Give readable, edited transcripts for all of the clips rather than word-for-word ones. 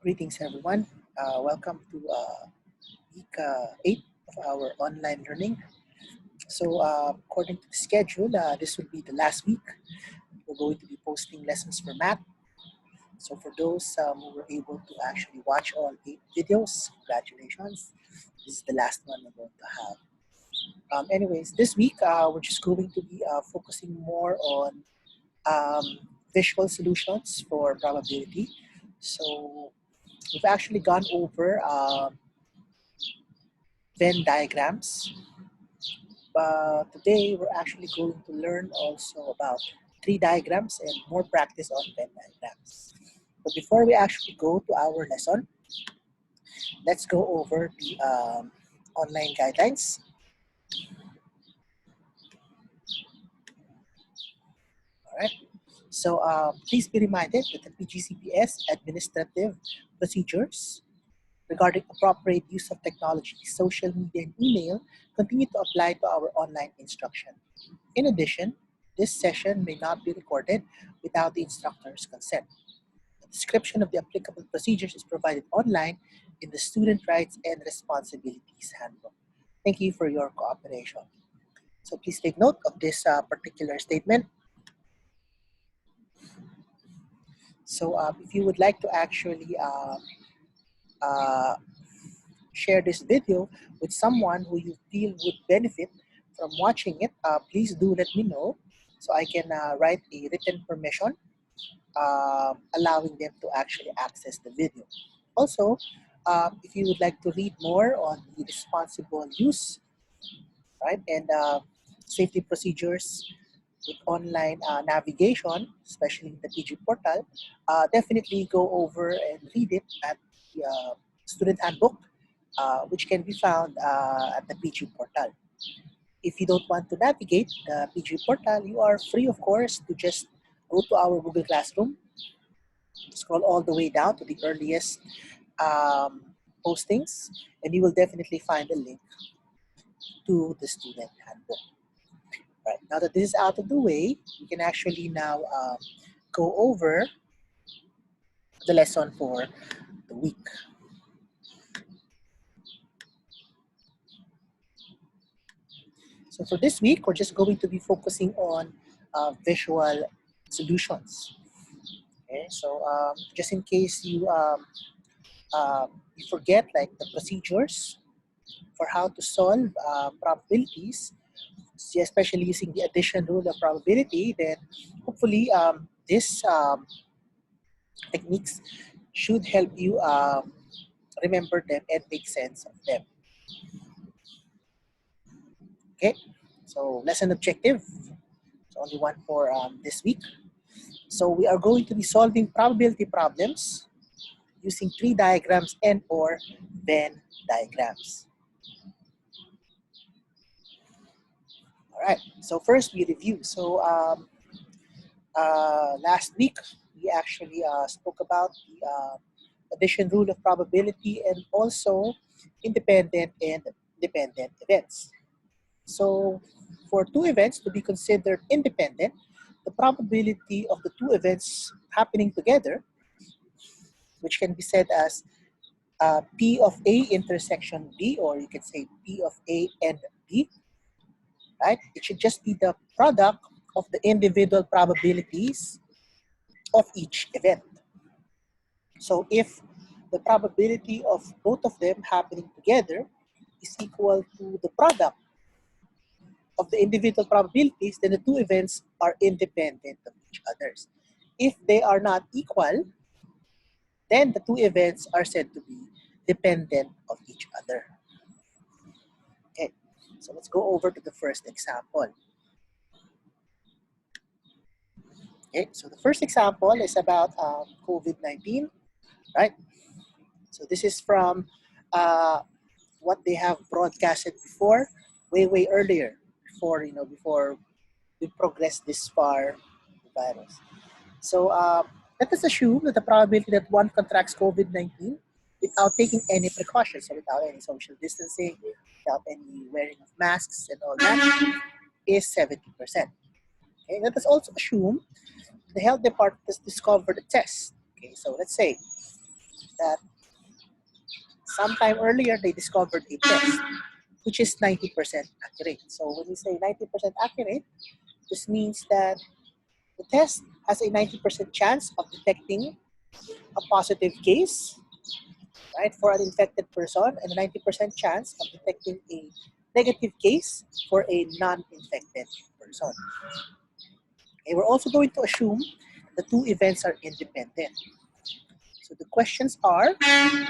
Greetings, everyone. Welcome to week 8 of our online learning. So, according to the schedule, this will be the last week. We're going to be posting lessons for math. So, for those who were able to actually watch all 8 videos, congratulations. This is the last one we're going to have. Anyways, this week we're just going to be focusing more on um, visual solutions for probability. So, we've actually gone over Venn diagrams. But today we're actually going to learn also about tree diagrams and more practice on Venn diagrams. But before we actually go to our lesson, let's go over the online guidelines. All right. So please be reminded that the PGCPS administrative procedures regarding appropriate use of technology, social media, and email continue to apply to our online instruction. In addition, this session may not be recorded without the instructor's consent. A description of the applicable procedures is provided online in the Student Rights and Responsibilities Handbook. Thank you for your cooperation. So please take note of this particular statement. So if you would like to actually uh, share this video with someone who you feel would benefit from watching it, please do let me know so I can write a written permission allowing them to actually access the video. Also, if you would like to read more on the responsible use, right, and safety procedures with online navigation, especially the PG portal, definitely go over and read it at the student handbook, which can be found at the PG portal. If you don't want to navigate the PG portal, you are free, of course, to just go to our Google Classroom, scroll all the way down to the earliest postings, and you will definitely find a link to the student handbook. Right, now that this is out of the way, we can actually now go over the lesson for the week. So for this week, we're just going to be focusing on visual solutions. Okay, so just in case you forget like the procedures for how to solve probabilities, especially using the addition rule of probability, then hopefully this techniques should help you remember them and make sense of them. Okay, so lesson objective, it's only one for this week. So we are going to be solving probability problems using tree diagrams and or Venn diagrams. All right, so first we review. So last week we actually spoke about the addition rule of probability and also independent and dependent events. So for two events to be considered independent, the probability of the two events happening together, which can be said as P of A intersection B, or you can say P of A and B, right? It should just be the product of the individual probabilities of each event. So if the probability of both of them happening together is equal to the product of the individual probabilities, then the two events are independent of each other. If they are not equal, then the two events are said to be dependent of each other. Okay, so let's go over to the first example. Okay, so the first example is about COVID-19, right? So this is from what they have broadcasted before, way earlier, before we progress this far, the virus. So let us assume that the probability that one contracts COVID-19 without taking any precautions, so without any social distancing, without any wearing of masks and all that, is 70%. Okay, let us also assume the health department has discovered a test. Okay, so let's say that sometime earlier they discovered a test which is 90% accurate. So when we say 90% accurate, this means that the test has a 90% chance of detecting a positive case, right, for an infected person, and a 90% chance of detecting a negative case for a non-infected person. Okay, we're also going to assume the two events are independent. So the questions are,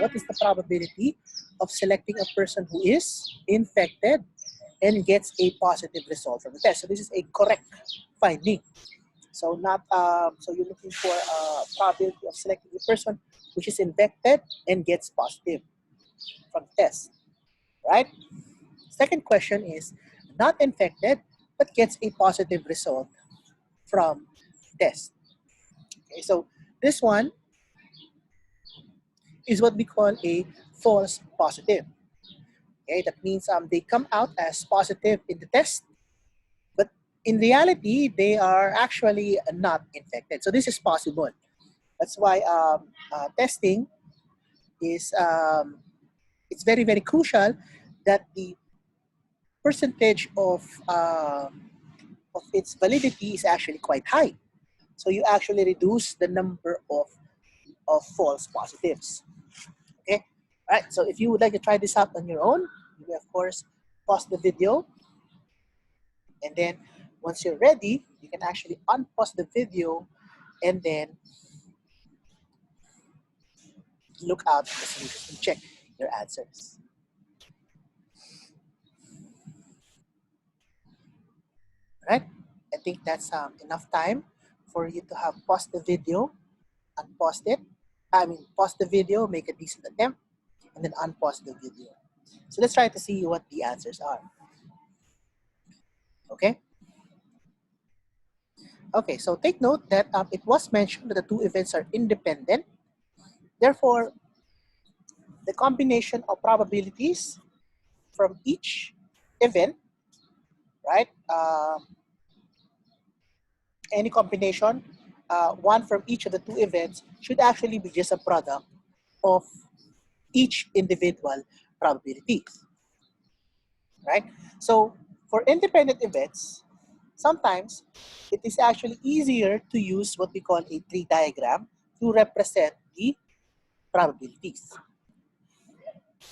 what is the probability of selecting a person who is infected and gets a positive result from the test? So this is a correct finding. So not so you're looking for a probability of selecting a person which is infected and gets positive from the test, right? Second question is not infected but gets a positive result from test. Okay, so this one is what we call a false positive. Okay, that means they come out as positive in the test, but in reality, they are actually not infected. So this is possible. That's why testing is it's very, very crucial that the percentage of its validity is actually quite high. So you actually reduce the number of false positives. Okay, all right. So if you would like to try this out on your own, you will of course pause the video, and then once you're ready, you can actually unpause the video and then look out the solutions and check your answers. All right. I think that's enough time for you to have paused the video, unpaused it. I mean, pause the video, make a decent attempt, and then unpause the video. So let's try to see what the answers are. Okay. Okay, so take note that it was mentioned that the two events are independent. Therefore, the combination of probabilities from each event, right? Any combination, one from each of the two events should actually be just a product of each individual probabilities, right? So for independent events, sometimes it is actually easier to use what we call a tree diagram to represent the probabilities.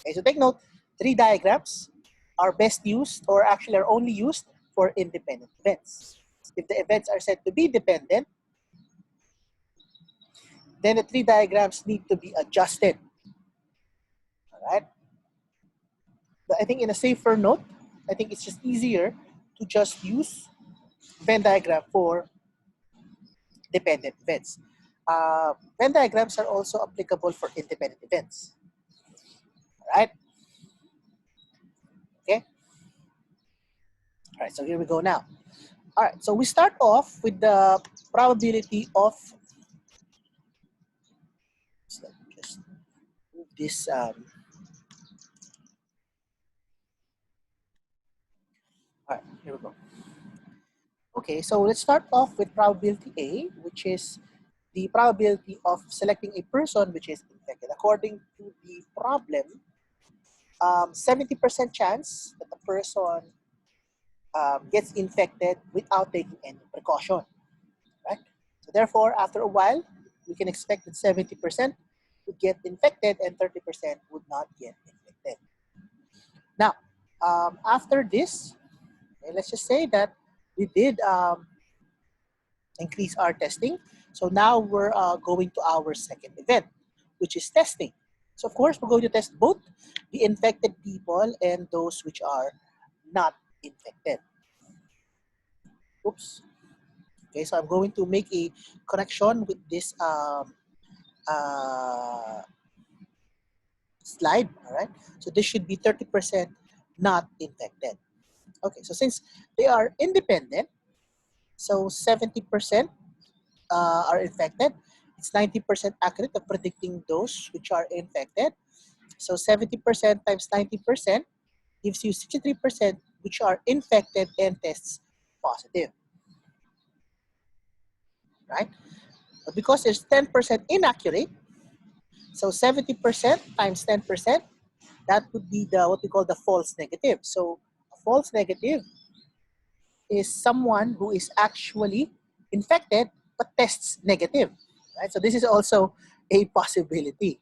Okay, so take note, tree diagrams are best used or actually are only used for independent events. If the events are said to be dependent, then the tree diagrams need to be adjusted. All right. But I think in a safer note, I think it's just easier to just use Venn diagram for dependent events. Venn diagrams are also applicable for independent events. All right. Okay. All right. So here we go now. All right. So we start off with the probability of. So let me just move this. All right. Here we go. Okay. So let's start off with probability A, which is the probability of selecting a person which is infected. According to the problem, 70% chance that the person gets infected without taking any precaution, right? So therefore, after a while, we can expect that 70% would get infected and 30% would not get infected. Now, after this, okay, let's just say that we did increase our testing. So now we're going to our second event, which is testing. So of course, we're going to test both the infected people and those which are not infected. Oops. Okay, so I'm going to make a connection with this uh, slide, all right? So this should be 30% not infected. Okay, so since they are independent, so 70% are infected. It's 90% accurate of predicting those which are infected. So 70% times 90% gives you 63% which are infected and tests positive, right? But because there's 10% inaccurate, So 70% times 10%, that would be the what we call the false negative. So a false negative is someone who is actually infected but tests negative, right? So this is also a possibility.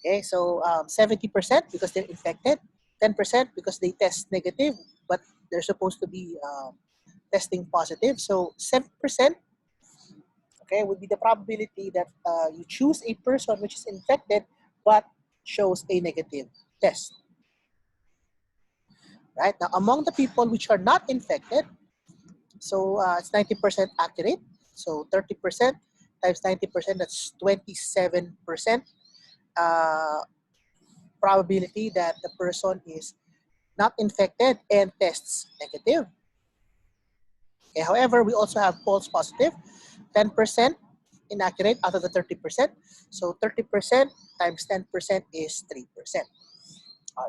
Okay, so 70% because they're infected, 10% because they test negative, but they're supposed to be testing positive. So 7%, okay, would be the probability that you choose a person which is infected but shows a negative test. Right now, among the people which are not infected, so it's 90% accurate. So 30% times 90%, that's 27% uh, probability that the person is not infected and tests negative. Okay, however, we also have false positive, 10% inaccurate out of the 30%. So 30% times 10% is 3%.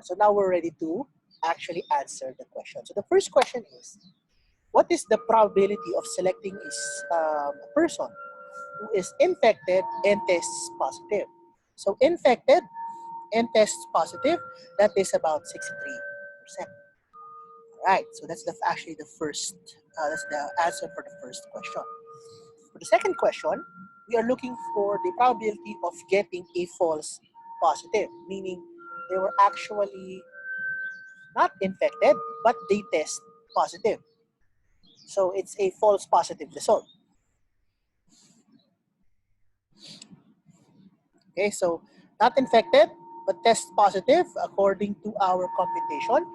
So now we're ready to actually answer the question. So the first question is, what is the probability of selecting a person who is infected and tests positive? So infected and tests positive, that is about 63%. Right, so that's actually the first, that's the answer for the first question. For the second question, we are looking for the probability of getting a false positive, meaning they were actually not infected, but they test positive. So it's a false positive result. Okay, so not infected, but test positive, according to our computation,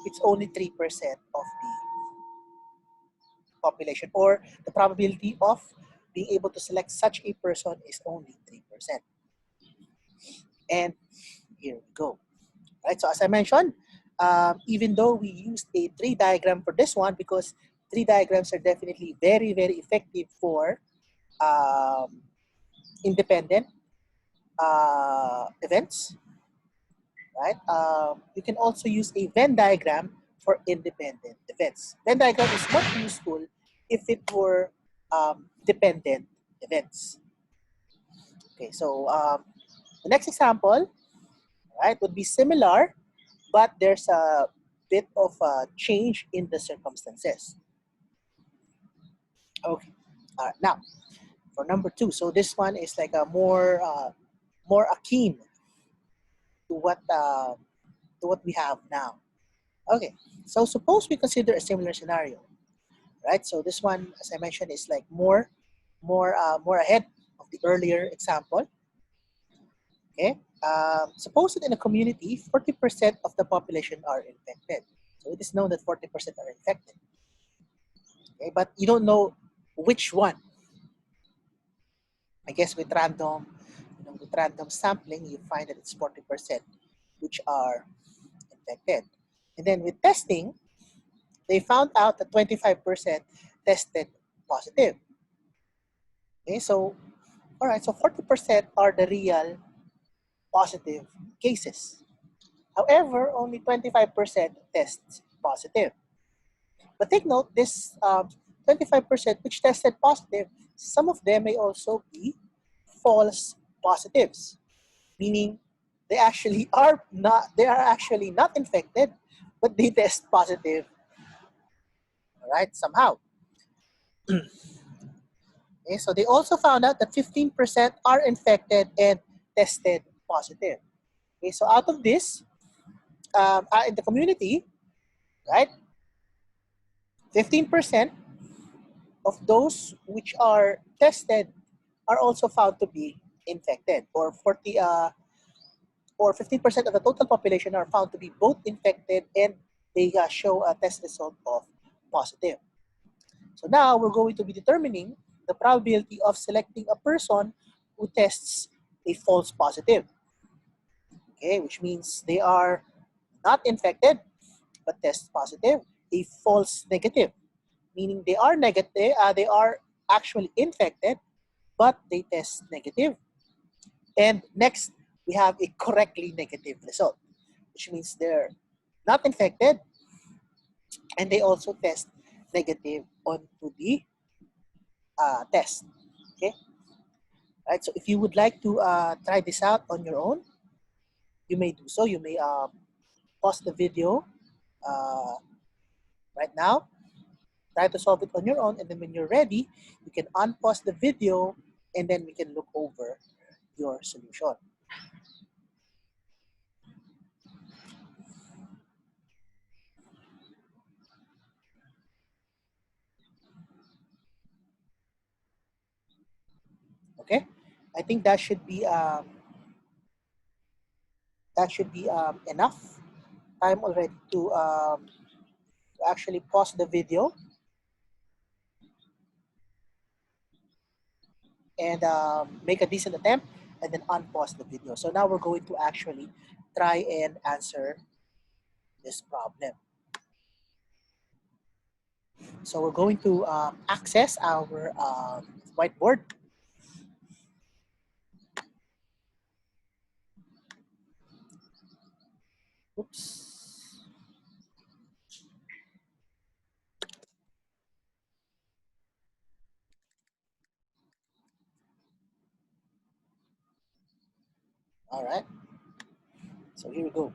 it's only 3% of the population, or the probability of being able to select such a person is only 3%. And here we go. Right, so as I mentioned, even though we used a tree diagram for this one, because tree diagrams are definitely very, very effective for um, independent events, right? You can also use a Venn diagram for independent events. Venn diagram is much useful if it were dependent events. Okay, so the next example, right, would be similar, but there's a bit of a change in the circumstances. Okay, all right, now for number two. So this one is like a more akin to what we have now. Okay, so suppose we consider a similar scenario, right? So this one, as I mentioned, is like more ahead of the earlier example. Okay, suppose that in a community, 40% of the population are infected. So it is known that 40% are infected. Okay, but you don't know which one. I guess with random sampling, you find that it's 40% which are infected. And then with testing, they found out that 25% tested positive. Okay, so all right, so 40% are the real positive cases. However, only 25% tests positive. But take note, this 25% which tested positive, some of them may also be false positives, meaning they are actually not infected, but they test positive, all right, somehow. Okay, so they also found out that 15% are infected and tested positive. Okay, so out of this, in the community, right, 15% of those which are tested are also found to be infected, or 15% of the total population are found to be both infected and they show a test result of positive. So now we're going to be determining the probability of selecting a person who tests a false positive. Okay, which means they are not infected but test positive. A false negative, meaning they are negative, they are actually infected but they test negative. And next, we have a correctly negative result, which means they're not infected and they also test negative onto the test. Okay. Right? So if you would like to try this out on your own, you may do so. You may pause the video uh, right now, try to solve it on your own, and then when you're ready, you can unpause the video, and then we can look over your solution. Okay, I think that should be enough time already to actually pause the video and make a decent attempt, and then unpause the video. So now we're going to actually try and answer this problem. So we're going to access our whiteboard. Oops. All right. So here we go.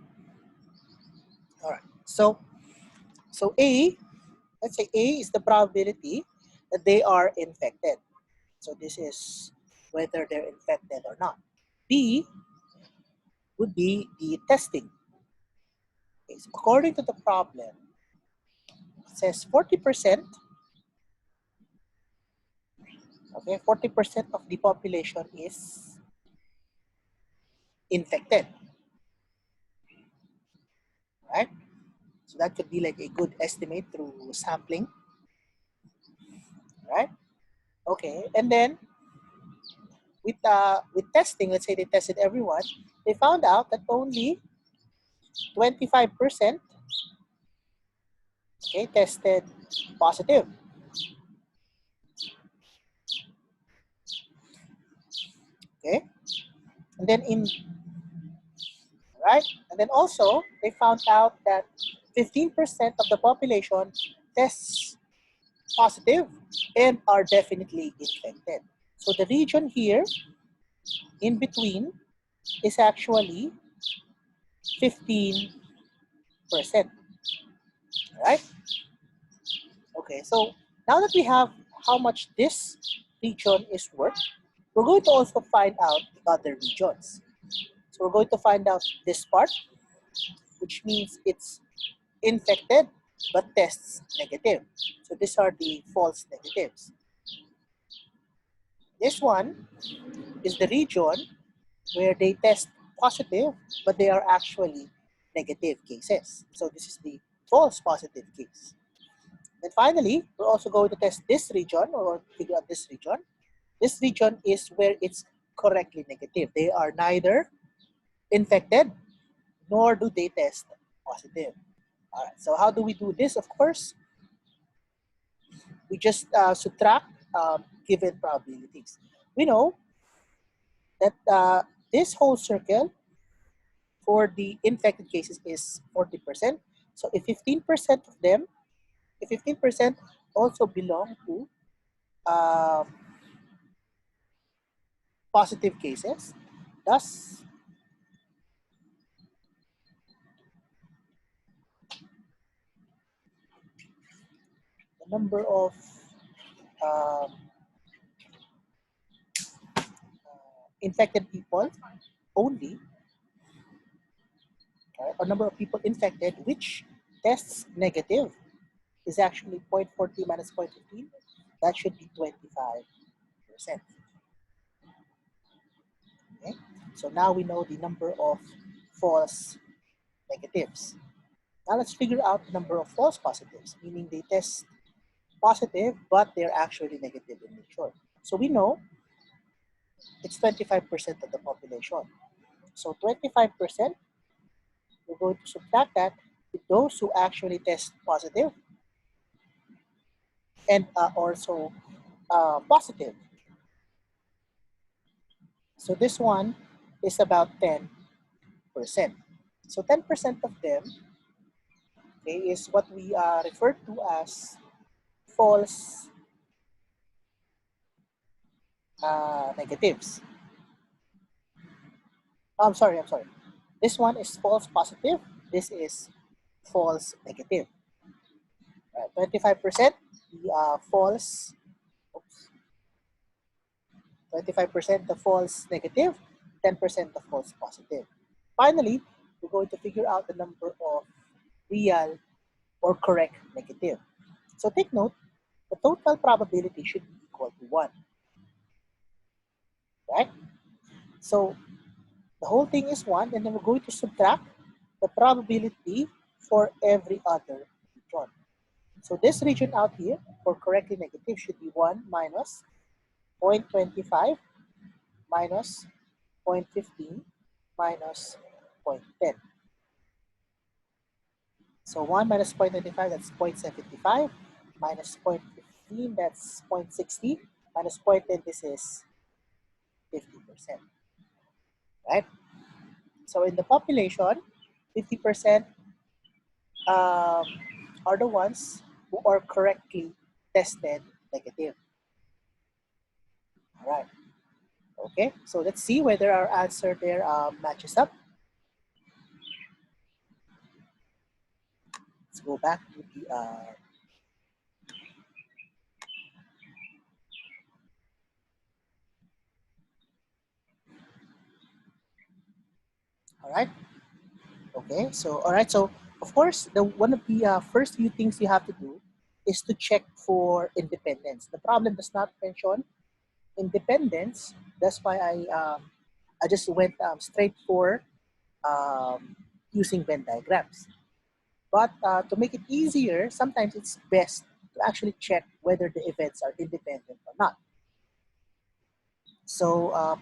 All right. So A, let's say A is the probability that they are infected. So this is whether they're infected or not. B would be the testing. Okay, so according to the problem, it says 40%, okay, 40% of the population is infected, right? So that could be like a good estimate through sampling, right? Okay, and then with testing, let's say they tested everyone, they found out that only 25%, okay, tested positive. Okay, and then in right, and then also they found out that 15% of the population tests positive and are definitely infected. So the region here in between is actually 15%, right? Okay, so now that we have how much this region is worth, we're going to also find out the other regions. So we're going to find out this part, which means it's infected but tests negative. So these are the false negatives. This one is the region where they test positive, but they are actually negative cases. So this is the false positive case. And finally, we're also going to test this region or figure out this region. This region is where it's correctly negative. They are neither infected nor do they test positive. All right, so how do we do this? Of course, we just subtract given probabilities. We know that this whole circle for the infected cases is 40%. So if 15% of them, if 15% also belong to um, positive cases, thus the number of um, infected people only, right, or number of people infected which tests negative is actually 0.40 minus 0.15. That should be 25%. Okay? So now we know the number of false negatives. Now let's figure out the number of false positives, meaning they test positive, but they're actually negative in nature. So we know it's 25% of the population. So 25%, we're going to subtract that with those who actually test positive and also positive. So this one is about 10%. So 10% of them, okay, is what we refer to as false negatives. Oh, I'm sorry. This one is false positive. This is false negative. 25% the false, oops, 25% the false negative, 10% the false positive. Finally, we're going to figure out the number of real or correct negative. So take note, the total probability should be equal to 1, right? So the whole thing is 1, and then we're going to subtract the probability for every other region. So this region out here for correctly negative should be 1 minus 0.25 minus 0.15 minus 0.10. So 1 minus 0.25, that's 0.75, minus 0.15, that's 0.60, minus 0.10, this is 50%, right? So in the population, 50% um, are the ones who are correctly tested negative. All right. Okay, so let's see whether our answer there matches up. Let's go back to the, all right. Okay, so, all right, so of course, one of the first few things you have to do is to check for independence. The problem does not mention independence. That's why I just went straight for um, using Venn diagrams. But to make it easier, sometimes it's best to actually check whether the events are independent or not. So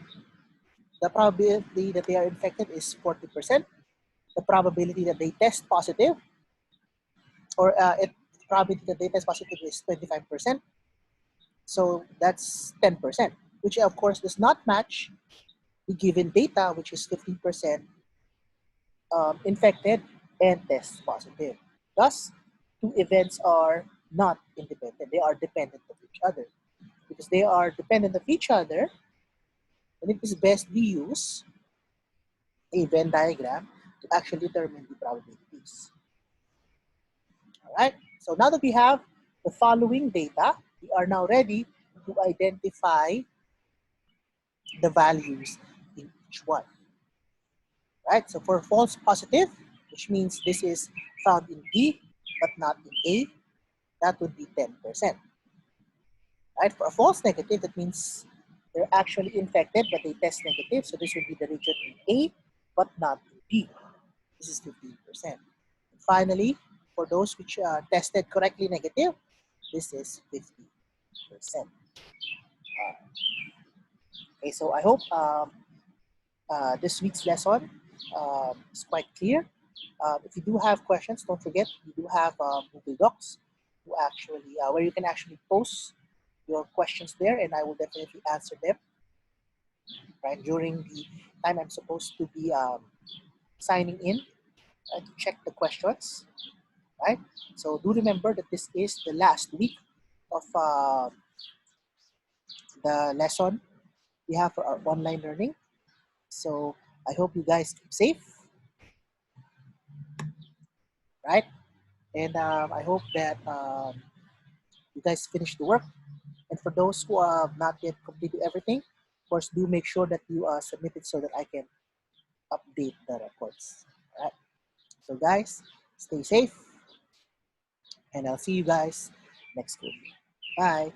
the probability that they are infected is 40%. The probability that they test positive, or the probability that they test positive is 25%. So that's 10%, which of course does not match the given data, which is 15% infected and test positive. Thus, two events are not independent. They are dependent of each other. Because they are dependent of each other, then it is best we use a Venn diagram to actually determine the probabilities. All right. So now that we have the following data, we are now ready to identify the values in each one. Right. So for false positive, which means this is found in B but not in A, that would be 10%. Right. For a false negative, that means they're actually infected but they test negative. So this would be the region in A but not in B. This is 15%. And finally, for those which are tested correctly negative, this is 50%. Okay, so I hope this week's lesson is quite clear. If you do have questions, don't forget we do have Google Docs who actually where you can actually post your questions there, and I will definitely answer them right during the time I'm supposed to be signing in to check the questions. Right. So do remember that this is the last week of the lesson we have for our online learning. So I hope you guys keep safe, right? And I hope that you guys finish the work. And for those who have not yet completed everything, of course, do make sure that you submit it so that I can update the reports. All right. So guys, stay safe, and I'll see you guys next week. Bye.